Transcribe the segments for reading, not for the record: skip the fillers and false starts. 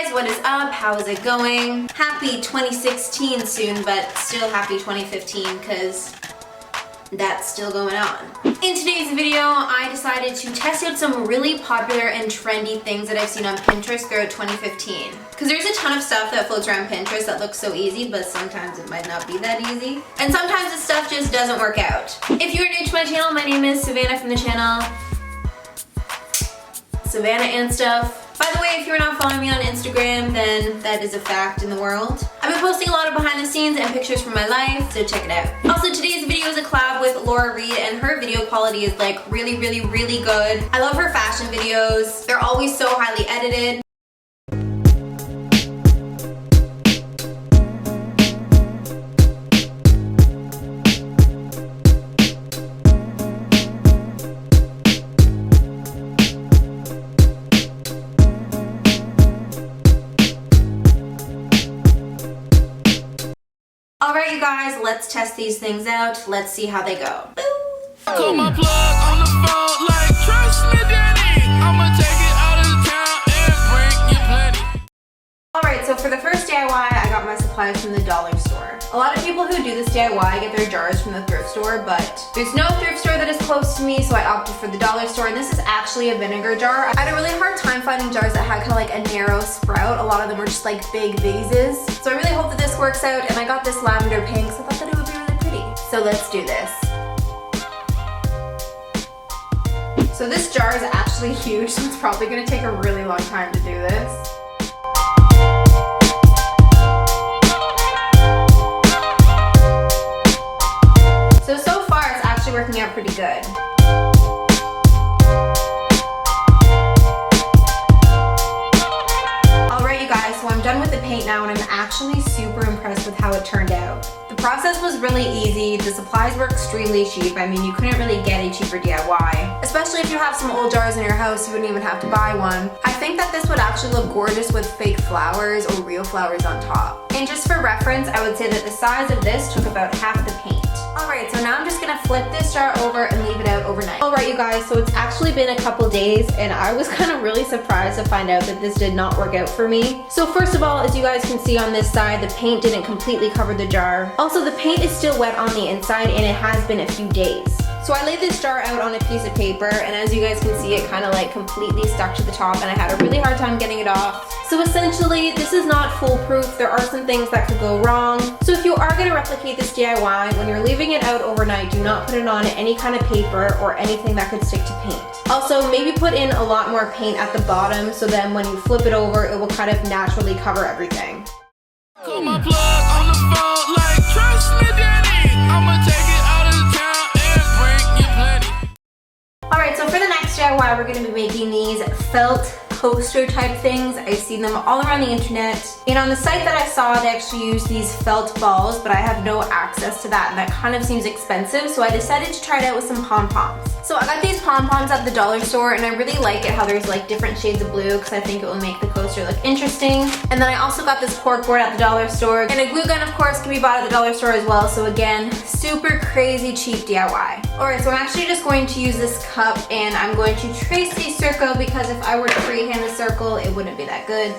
guys, what is up? How is it going? Happy 2016 soon, but still happy 2015 because that's still going on. In today's video, I decided to test out some really popular and trendy things that I've seen on Pinterest throughout 2015. Because there's a ton of stuff that floats around Pinterest that looks so easy, but sometimes it might not be that easy. And sometimes the stuff just doesn't work out. If you are new to my channel, my name is Savannah from the channel Savannah and Stuff. By the way, if you're not following me on Instagram, then that is a fact in the world. I've been posting a lot of behind the scenes and pictures from my life, so check it out. Also, today's video is a collab with Laura Reed, and her video quality is like really good. I love her fashion videos. They're always so highly edited. Alright you guys, let's test these things out. Let's see how they go. Call my plug on the phone like, trust me daddy, I'ma take it out of town and bring you plenty. Alright, so for the first DIY, I got my supplies from the dollar store. A lot of people who do this DIY get their jars from the thrift store, but there's no thrift store that is close to me, so I opted for the dollar store, and this is actually a vinegar jar. I had a really hard time finding jars that had kind of like a narrow sprout. A lot of them were just like big vases. So I really hope that this works out, and I got this lavender pink, so I thought that it would be really pretty. So let's do this. So this jar is actually huge, so it's probably gonna take a really long time to do this. So far it's actually working out pretty good. Alright you guys, so I'm done with the paint now, and I'm actually super impressed with how it turned out. The process was really easy. The supplies were extremely cheap. I mean, you couldn't really get a cheaper DIY. Especially if you have some old jars in your house, you wouldn't even have to buy one. I think that this would actually look gorgeous with fake flowers or real flowers on top. And just for reference, I would say that the size of this took about half the paint. Alright, so now I'm just gonna flip this jar over and leave it out overnight. Alright you guys, so it's actually been a couple days, and I was kind of really surprised to find out that this did not work out for me. So first of all, as you guys can see on this side, the paint didn't completely cover the jar. Also, the paint is still wet on the inside, and it has been a few days. So I laid this jar out on a piece of paper, and as you guys can see, it kind of like completely stuck to the top, and I had a really hard time getting it off. So essentially, this is not foolproof. There are some things that could go wrong. So if you are going to replicate this DIY, when you're leaving it out overnight, do not put it on any kind of paper or anything that could stick to paint. Also, maybe put in a lot more paint at the bottom, so then when you flip it over, it will kind of naturally cover everything. Call my plug on the phone like, trust me daddy, I'ma take it out of town and bring you plenty. Alright, so for the next DIY, we're going to be making these felt coaster type things. I've seen them all around the internet, and on the site that I saw, they actually use these felt balls, but I have no access to that, and that kind of seems expensive, so I decided to try it out with some pom-poms. So I got these pom-poms at the dollar store, and I really like it how there's like different shades of blue, because I think it will make the coaster look interesting. And then I also got this cork board at the dollar store, and a glue gun of course can be bought at the dollar store as well, so again, super crazy cheap DIY. Alright, so I'm actually just going to use this cup, and I'm going to trace a circle, because if I were to freehand the circle, it wouldn't be that good.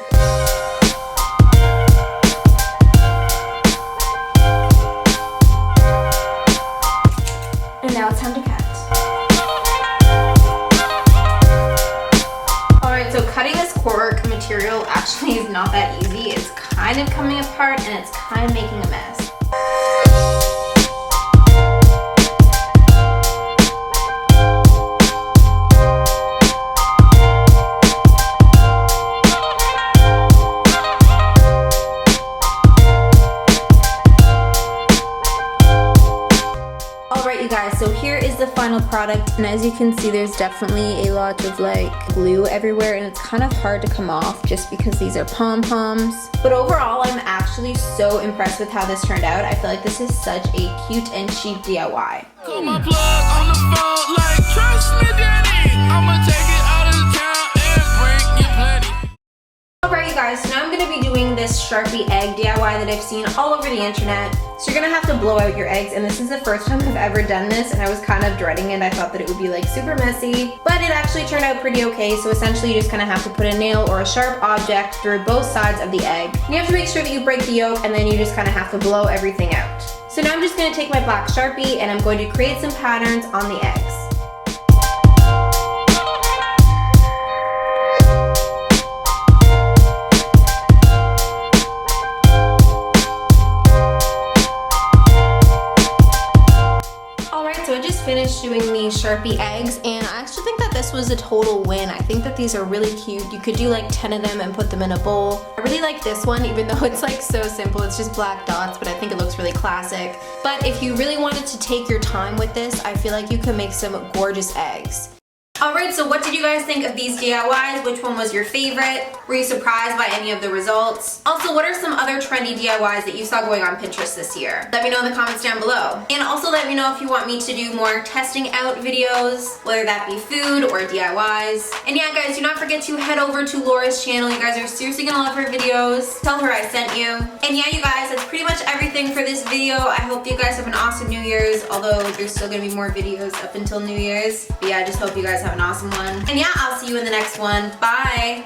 And now it's time to cut. Alright, so cutting this cork material actually is not that easy. It's kind of coming apart, and it's kind of making a mess. Alright you guys, so here is the final product, and as you can see, there's definitely a lot of like glue everywhere, and it's kind of hard to come off just because these are pom-poms. But overall, I'm actually so impressed with how this turned out. I feel like this is such a cute and cheap DIY. Call my plug on the phone like, trust me daddy, I'ma take it out of town and bring you plenty. Alright you guys, so now I'm gonna be doing this Sharpie egg DIY that I've seen all over the internet. So you're gonna have to blow out your eggs, and this is the first time I've ever done this, and I was kind of dreading it. I thought that it would be like super messy, but it actually turned out pretty okay. So essentially you just kind of have to put a nail or a sharp object through both sides of the egg. You have to make sure that you break the yolk, and then you just kind of have to blow everything out. So now I'm just gonna take my black Sharpie and I'm going to create some patterns on the eggs. So I just finished doing these Sharpie eggs, and I actually think that this was a total win. I think that these are really cute. You could do like 10 of them and put them in a bowl. I really like this one, even though it's like so simple. It's just black dots, but I think it looks really classic. But if you really wanted to take your time with this, I feel like you could make some gorgeous eggs. Alright, so what did you guys think of these DIYs? Which one was your favorite? Were you surprised by any of the results? Also, what are some other trendy DIYs that you saw going on Pinterest this year? Let me know in the comments down below. And also let me know if you want me to do more testing out videos, whether that be food or DIYs. And yeah, guys, do not forget to head over to Laura's channel. You guys are seriously gonna love her videos. Tell her I sent you. And yeah, you guys, that's pretty much everything for this video. I hope you guys have an awesome New Year's, although there's still gonna be more videos up until New Year's. But yeah, I just hope you guys have an awesome one. And yeah, I'll see you in the next one. Bye!